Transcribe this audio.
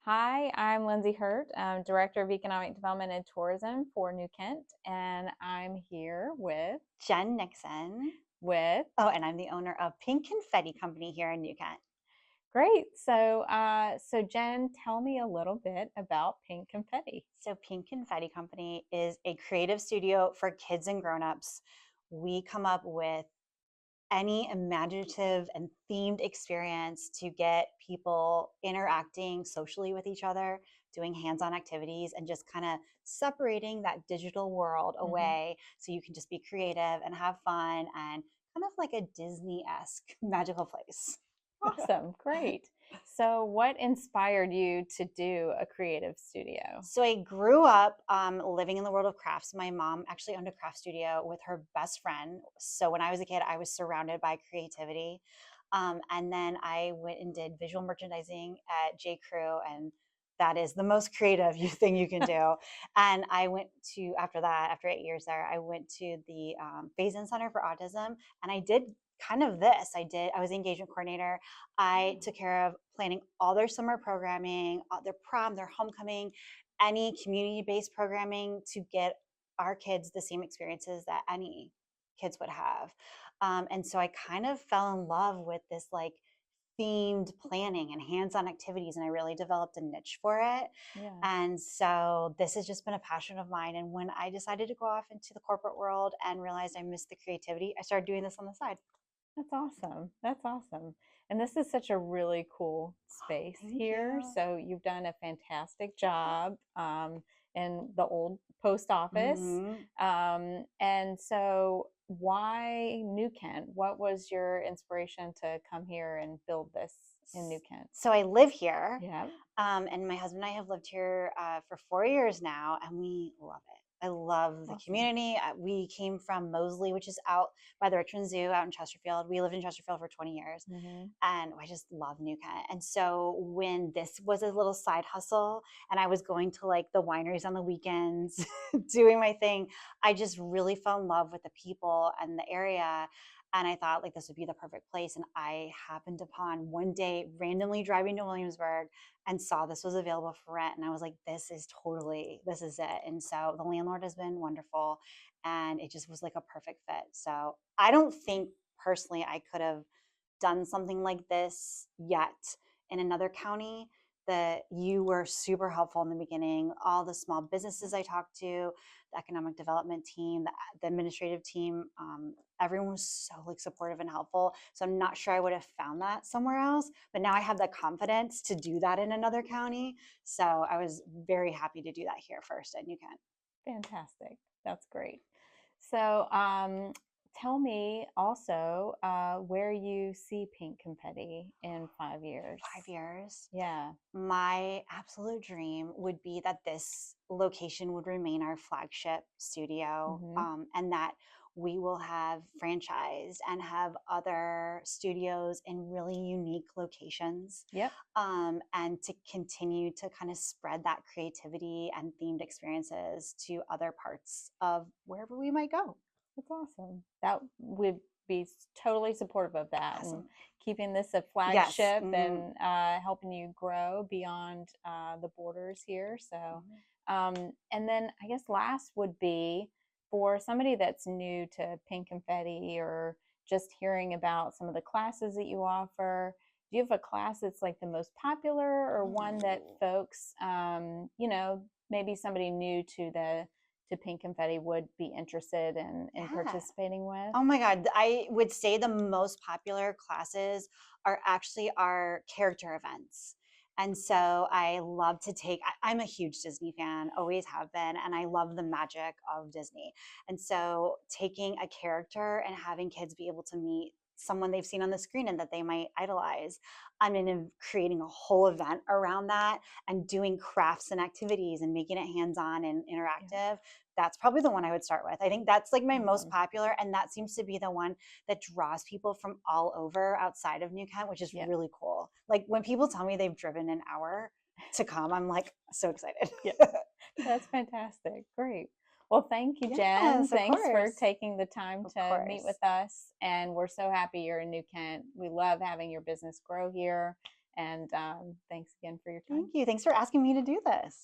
Hi, I'm Lindsay Hurt. I'm Director of Economic Development and Tourism for New Kent, and I'm here Jenn Nixon. with Oh, and I'm the owner of Pink Confetti Company here in New Kent. great. So Jen, tell me a little bit about Pink Confetti. So, Pink Confetti Company is a creative studio for kids and grown-ups. We come up with any imaginative and themed experience to get people interacting socially with each other, doing hands-on activities, and just kind of separating that digital world Hmm. away so you can just be creative and have fun and kind of like a Disney-esque magical place. Awesome, great. So, what inspired you to do a creative studio? So I grew up living in the world of crafts. My mom actually owned a craft studio with her best friend. So when I was a kid, I was surrounded by creativity. And then I went and did visual merchandising at J. Crew, and that is the most creative thing you can do. And I went to, after that, after 8 years there, I went to the Phase-In Center for Autism, and I did kind of this. I was the engagement coordinator. I took care of planning all their summer programming, their prom, their homecoming, any community-based programming to get our kids the same experiences that any kids would have. And so I kind of fell in love with this like themed planning and hands-on activities, and I really developed a niche for it. Yeah. And so this has just been a passion of mine. And when I decided to go off into the corporate world and realized I missed the creativity, I started doing this on the side. That's awesome. That's awesome. And this is such a really cool space Thank here. you. So you've done a fantastic job in the old post office. Mhm. And so why New Kent? What was your inspiration to come here and build this in New Kent? So I live here, Yeah. and my husband and I have lived here for 4 years now, and we love it. I love the Awesome. community. We came from Mosley, which is out by the Richmond Zoo out in Chesterfield. We lived in Chesterfield for 20 years, Hmm. and I just love New Kent. And so when this was a little side hustle, and I was going to like the wineries on the weekends, doing my thing, I just really fell in love with the people and the area. And I thought like this would be the perfect place. And I happened upon one day randomly driving to Williamsburg and saw this was available for rent. And I was like, this is it. And so the landlord has been wonderful, and it just was like a perfect fit. So I don't think personally I could have done something like this yet in another county. That you were super helpful in the beginning. All the small businesses I talked to, the economic development team, the administrative team, everyone was so like supportive and helpful. So I'm not sure I would have found that somewhere else, but now I have the confidence to do that in another county. So I was very happy to do that here first at New Kent. Fantastic. That's great. So, tell me also where you see Pink Confetti in 5 years. 5 years. Yeah. My absolute dream would be that this location would remain our flagship studio, Hmm. and that we will have franchised and have other studios in really unique locations, Yep. and to continue to kind of spread that creativity and themed experiences to other parts of wherever we might go. That's awesome. That would be totally supportive of that and Awesome. keeping this a Yes. flagship and helping you grow beyond the borders here. So, Mhm. and then I guess last would be for somebody that's new to Pink Confetti or just hearing about some of the classes that you offer. Do you have a class that's like the most popular or one that Ooh. folks, maybe somebody new to Pink Confetti would be interested in Yeah. participating with? Oh my God. I would say the most popular classes are actually our character events. And so I love to I'm a huge Disney fan, always have been, and I love the magic of Disney. And so taking a character and having kids be able to meet someone they've seen on the screen and that they might idolize, I'm in creating a whole event around that and doing crafts and activities and making it hands-on and Yeah. interactive. That's probably the one I would start with. I think that's like my most Awesome. popular, and that seems to be the one that draws people from all over outside of New Kent, which is Yeah. really cool. Like when people tell me they've driven an hour to come, I'm like so excited. Yeah. That's fantastic. Great. Well, thank you, Jen. Yes, of Thanks for course. taking the time Of to meet with course. us. And we're so happy you're in New Kent. We love having your business grow here. And thanks again for your time. Thank you. Thanks for asking me to do this.